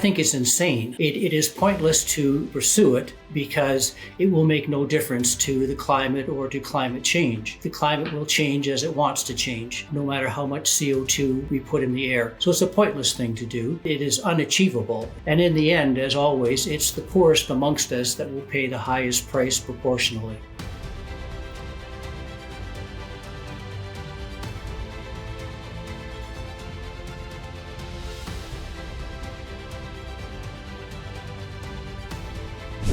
think it's insane. It is pointless to pursue it because it will make no difference to the climate or to climate change. The climate will change as it wants to change, no matter how much CO2 we put in the air. So it's a pointless thing to do. It is unachievable. And in the end, as always, it's the poorest amongst us that will pay the highest price proportionally.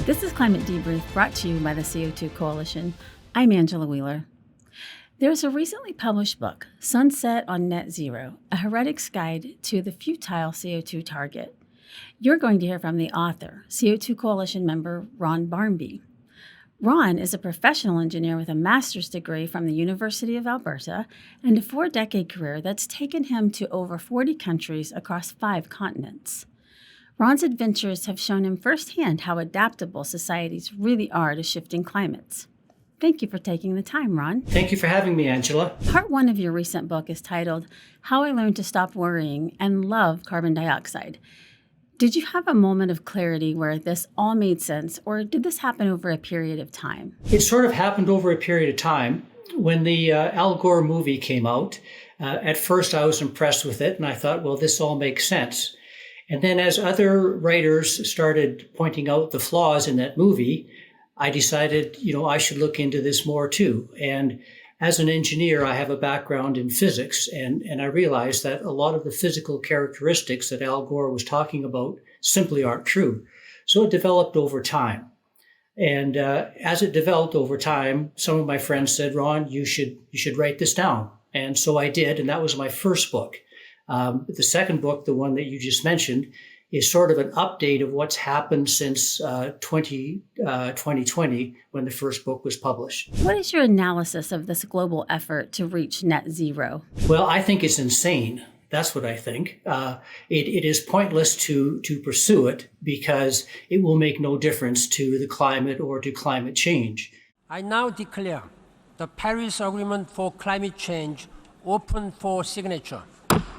This is Climate Debrief, brought to you by the CO2 Coalition. I'm Angela Wheeler. There's a recently published book, Sunset on Net Zero, A Heretic's Guide to the Futile CO2 Target. You're going to hear from the author, CO2 Coalition member Ron Barmby. Ron is a professional engineer with a master's degree from the University of Alberta and a 4-decade career that's taken him to over 40 countries across 5 continents. Ron's adventures have shown him firsthand how adaptable societies really are to shifting climates. Thank you for taking the time, Ron. Thank you for having me, Angela. Part 1 of your recent book is titled, How I Learned to Stop Worrying and Love Carbon Dioxide. Did you have a moment of clarity where this all made sense, or did this happen over a period of time? It sort of happened over a period of time. When the Al Gore movie came out, at first I was impressed with it, and I thought, well, this all makes sense. And then as other writers started pointing out the flaws in that movie, I decided, I should look into this more too. And as an engineer, I have a background in physics, and I realized that a lot of the physical characteristics that Al Gore was talking about simply aren't true. So it developed over time. And as it developed over time, some of my friends said, Ron, you should write this down. And so I did, and that was my first book. The second book, the one that you just mentioned, is sort of an update of what's happened since 2020, when the first book was published. What is your analysis of this global effort to reach net zero? Well, I think it's insane. That's what I think. It is pointless to pursue it because it will make no difference to the climate or to climate change. I now declare the Paris Agreement for Climate Change open for signature.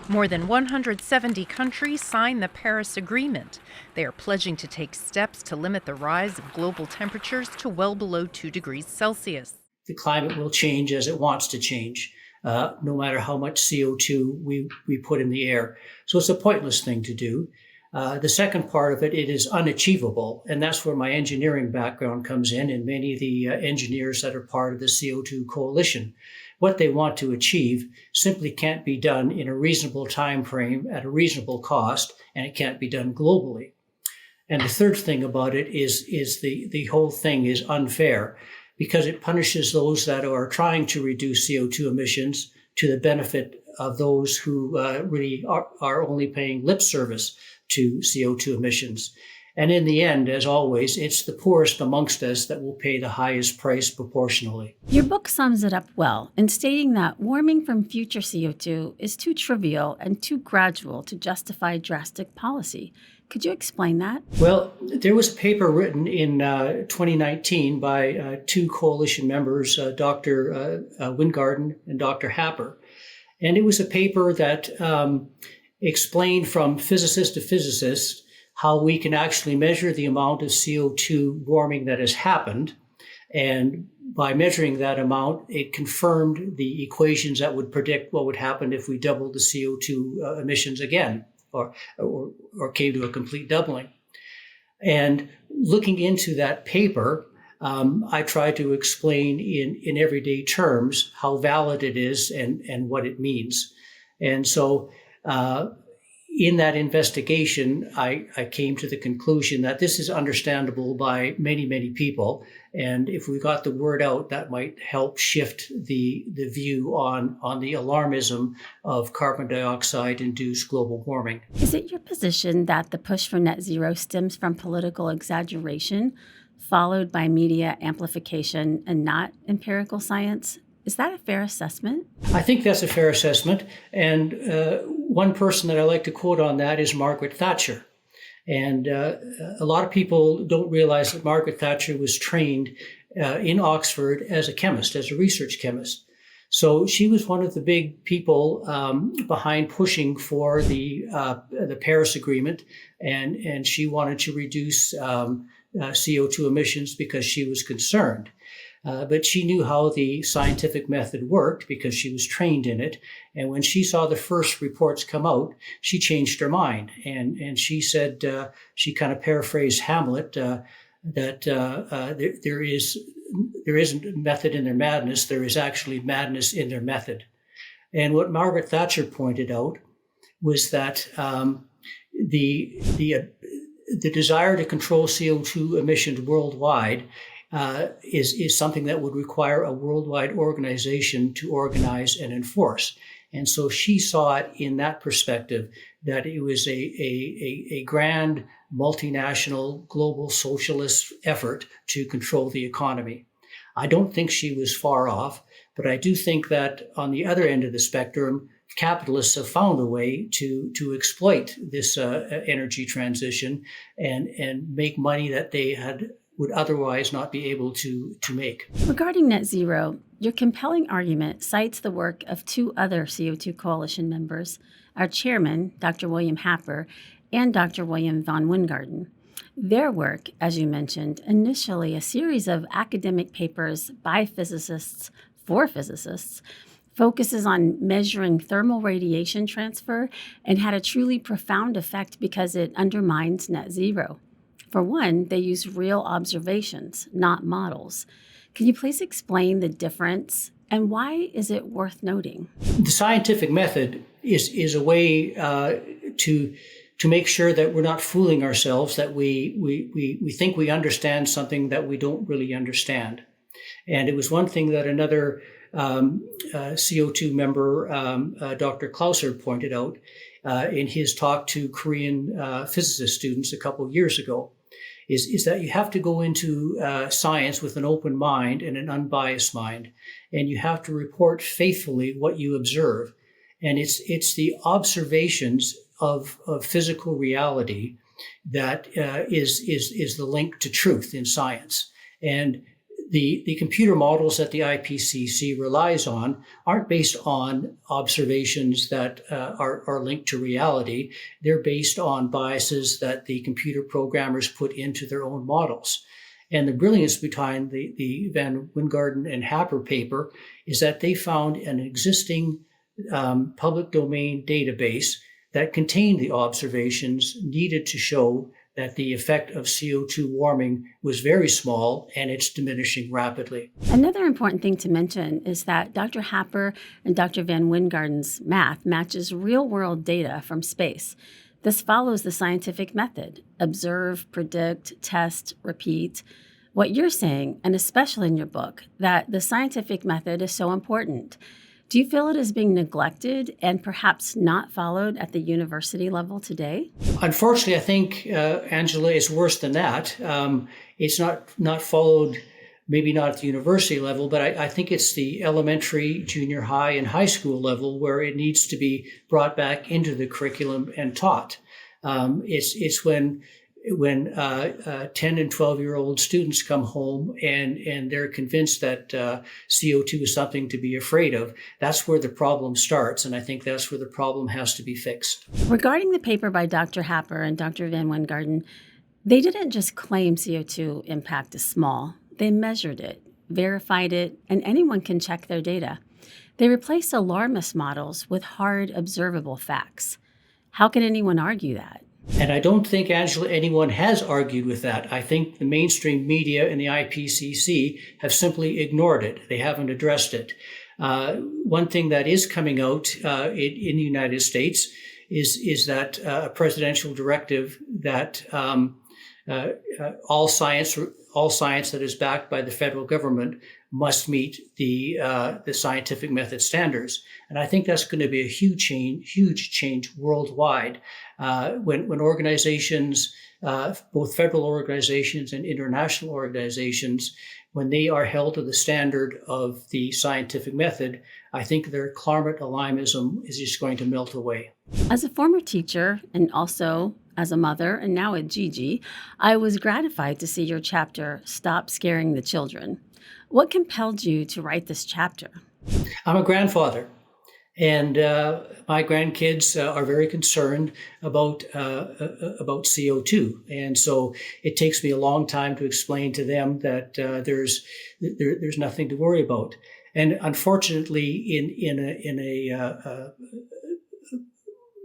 More than 170 countries signed the Paris Agreement. They are pledging to take steps to limit the rise of global temperatures to well below 2 degrees Celsius. The climate will change as it wants to change, no matter how much CO2 we put in the air. So it's a pointless thing to do. The second part of it is unachievable, and that's where my engineering background comes in, and many of the engineers that are part of the CO2 Coalition. What they want to achieve simply can't be done in a reasonable time frame at a reasonable cost, and it can't be done globally. And the third thing about it is the whole thing is unfair because it punishes those that are trying to reduce CO2 emissions to the benefit of those who really are only paying lip service to CO2 emissions. And in the end, as always, it's the poorest amongst us that will pay the highest price proportionally. Your book sums it up well in stating that warming from future CO2 is too trivial and too gradual to justify drastic policy. Could you explain that? Well, there was a paper written in 2019 by 2 coalition members, Dr. Wingarden and Dr. Happer. And it was a paper that explained from physicist to physicist how we can actually measure the amount of CO2 warming that has happened. And by measuring that amount, it confirmed the equations that would predict what would happen if we doubled the CO2 emissions again, or came to a complete doubling. And looking into that paper, I tried to explain in everyday terms how valid it is and what it means. And so in that investigation, I came to the conclusion that this is understandable by many, many people. And if we got the word out, that might help shift the view on the alarmism of carbon dioxide-induced global warming. Is it your position that the push for net zero stems from political exaggeration, followed by media amplification and not empirical science? Is that a fair assessment? I think that's a fair assessment. And one person that I like to quote on that is Margaret Thatcher. And a lot of people don't realize that Margaret Thatcher was trained in Oxford as a chemist, as a research chemist. So she was one of the big people behind pushing for the Paris Agreement, and she wanted to reduce CO2 emissions because she was concerned. But she knew how the scientific method worked because she was trained in it. And when she saw the first reports come out, she changed her mind. And she said, she kind of paraphrased Hamlet, that there isn't method in their madness, there is actually madness in their method. And what Margaret Thatcher pointed out was that the desire to control CO2 emissions worldwide is something that would require a worldwide organization to organize and enforce. And so she saw it in that perspective, that it was a grand multinational global socialist effort to control the economy. I don't think she was far off, but I do think that on the other end of the spectrum, capitalists have found a way to exploit this energy transition and make money that they would otherwise not be able to make. Regarding net zero, your compelling argument cites the work of two other CO2 Coalition members, our chairman, Dr. William Happer, and Dr. William von Wingarden. Their work, as you mentioned, initially a series of academic papers by physicists for physicists, focuses on measuring thermal radiation transfer and had a truly profound effect because it undermines net zero. For one, they use real observations, not models. Can you please explain the difference and why is it worth noting? The scientific method is a way to make sure that we're not fooling ourselves, that we think we understand something that we don't really understand. And it was one thing that another CO2 member, Dr. Clauser, pointed out in his talk to Korean physicist students a couple of years ago, is that you have to go into science with an open mind and an unbiased mind, and you have to report faithfully what you observe. And it's the observations of physical reality that is the link to truth in science. And the computer models that the IPCC relies on aren't based on observations that are linked to reality. They're based on biases that the computer programmers put into their own models. And the brilliance behind the Van Wingarden and Happer paper is that they found an existing public domain database that contained the observations needed to show that the effect of CO2 warming was very small and it's diminishing rapidly. Another important thing to mention is that Dr. Happer and Dr. Van Wingarden's math matches real-world data from space. This follows the scientific method: observe, predict, test, repeat. What you're saying, and especially in your book, that the scientific method is so important. Do you feel it is being neglected and perhaps not followed at the university level today? Unfortunately, I think, Angela, it's worse than that. It's not followed, maybe not at the university level, but I think it's the elementary, junior high, and high school level where it needs to be brought back into the curriculum and taught. It's when 10 and 12-year-old students come home and they're convinced that CO2 is something to be afraid of. That's where the problem starts, and I think that's where the problem has to be fixed. Regarding the paper by Dr. Happer and Dr. Van Wingarden, they didn't just claim CO2 impact is small. They measured it, verified it, and anyone can check their data. They replaced alarmist models with hard, observable facts. How can anyone argue that? And I don't think, Angela, anyone has argued with that. I think the mainstream media and the IPCC have simply ignored it. They haven't addressed it. One thing that is coming out in the United States is that a presidential directive that all science that is backed by the federal government must meet the scientific method standards. And I think that's going to be a huge change worldwide. When organizations, both federal organizations and international organizations, when they are held to the standard of the scientific method, I think their climate alarmism is just going to melt away. As a former teacher and also as a mother and now at Gigi, I was gratified to see your chapter, Stop Scaring the Children. What compelled you to write this chapter? I'm a grandfather, and my grandkids are very concerned about CO2, and so it takes me a long time to explain to them that there's nothing to worry about. And unfortunately, in a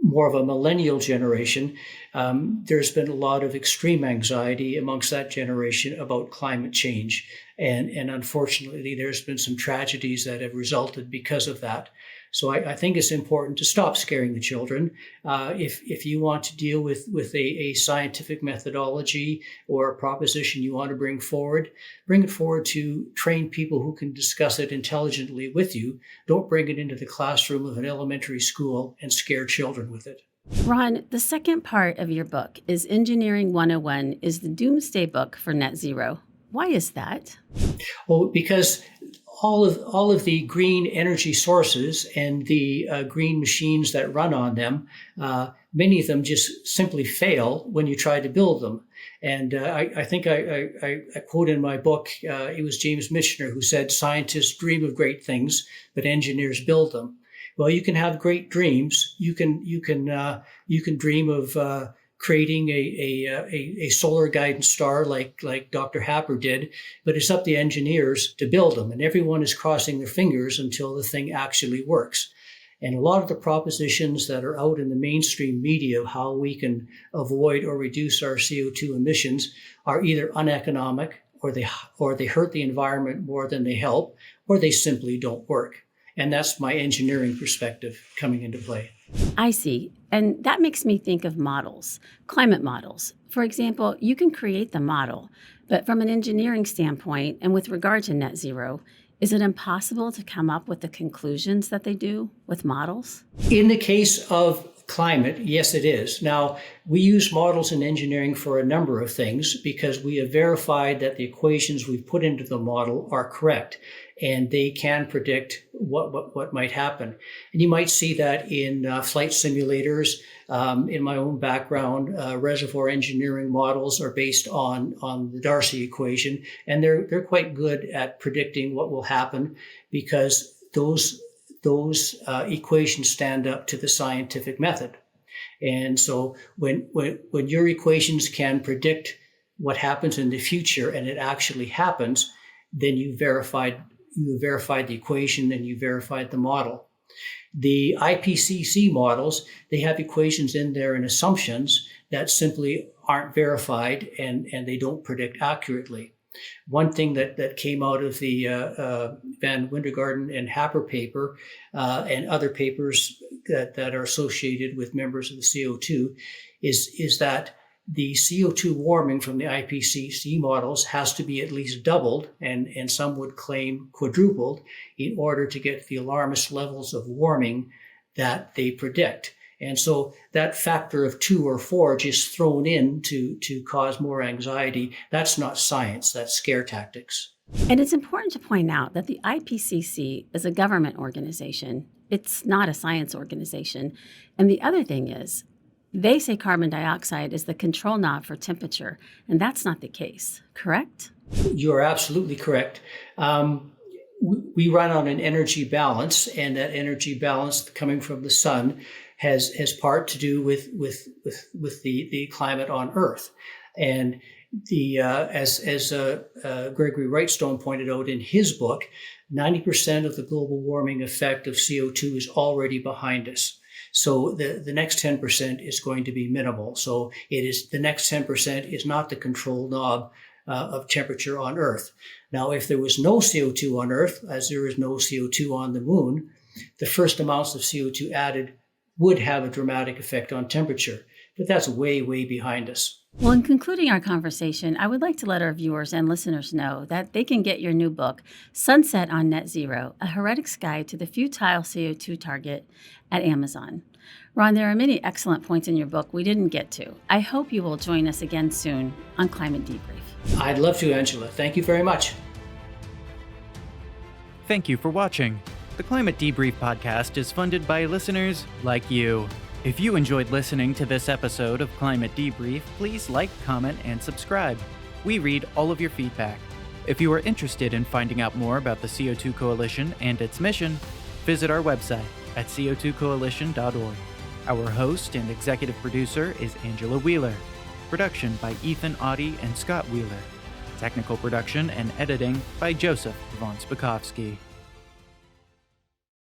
more of a millennial generation, there's been a lot of extreme anxiety amongst that generation about climate change. And unfortunately, there's been some tragedies that have resulted because of that. So I think it's important to stop scaring the children. If you want to deal with a scientific methodology or a proposition you want to bring it forward to trained people who can discuss it intelligently with you. Don't bring it into the classroom of an elementary school and scare children with it. Ron, the second part of your book is Engineering 101 is the doomsday book for net zero. Why is that? Well, because all of the green energy sources and the green machines that run on them, many of them just simply fail when you try to build them. And I think I quote in my book, it was James Michener who said, "Scientists dream of great things, but engineers build them." Well, you can have great dreams. You can dream of creating a solar guidance star like Dr. Happer did, but it's up to engineers to build them, and everyone is crossing their fingers until the thing actually works. And a lot of the propositions that are out in the mainstream media of how we can avoid or reduce our CO2 emissions are either uneconomic, or they hurt the environment more than they help, or they simply don't work. And that's my engineering perspective coming into play. I see. And that makes me think of models, climate models. For example, you can create the model, but from an engineering standpoint and with regard to net zero, is it impossible to come up with the conclusions that they do with models? In the case of climate, yes, it is. Now, we use models in engineering for a number of things because we have verified that the equations we've put into the model are correct, and they can predict what might happen. And you might see that in flight simulators. In my own background, reservoir engineering models are based on the Darcy equation, and they're quite good at predicting what will happen because those equations stand up to the scientific method. And so when your equations can predict what happens in the future and it actually happens, then you verified the equation, then you verified the model. The IPCC models, they have equations in there and assumptions that simply aren't verified and they don't predict accurately. One thing that came out of the Van Wintergarten and Happer paper and other papers that are associated with members of the CO2 is that the CO2 warming from the IPCC models has to be at least doubled, and some would claim quadrupled, in order to get the alarmist levels of warming that they predict. And so that factor of 2 or 4 just thrown in to cause more anxiety, that's not science, that's scare tactics. And it's important to point out that the IPCC is a government organization. It's not a science organization. And the other thing is, they say carbon dioxide is the control knob for temperature, and that's not the case, correct? You're absolutely correct. We run on an energy balance, and that energy balance coming from the sun has part to do with the climate on Earth. And as Gregory Wrightstone pointed out in his book, 90% of the global warming effect of CO2 is already behind us. So the next 10% is going to be minimal. So the next 10% is not the control knob of temperature on Earth. Now, if there was no CO2 on Earth, as there is no CO2 on the moon, the first amounts of CO2 added would have a dramatic effect on temperature. But that's way, way behind us. Well, in concluding our conversation, I would like to let our viewers and listeners know that they can get your new book, Sunset on Net Zero, A Heretic's Guide to the Futile CO2 Target, at Amazon. Ron, there are many excellent points in your book we didn't get to. I hope you will join us again soon on Climate Debrief. I'd love to, Angela. Thank you very much. Thank you for watching. The Climate Debrief podcast is funded by listeners like you. If you enjoyed listening to this episode of Climate Debrief, please like, comment, and subscribe. We read all of your feedback. If you are interested in finding out more about the CO2 Coalition and its mission, visit our website at co2coalition.org. Our host and executive producer is Angela Wheeler. Production by Ethan Audie and Scott Wheeler. Technical production and editing by Joseph von Spakovsky.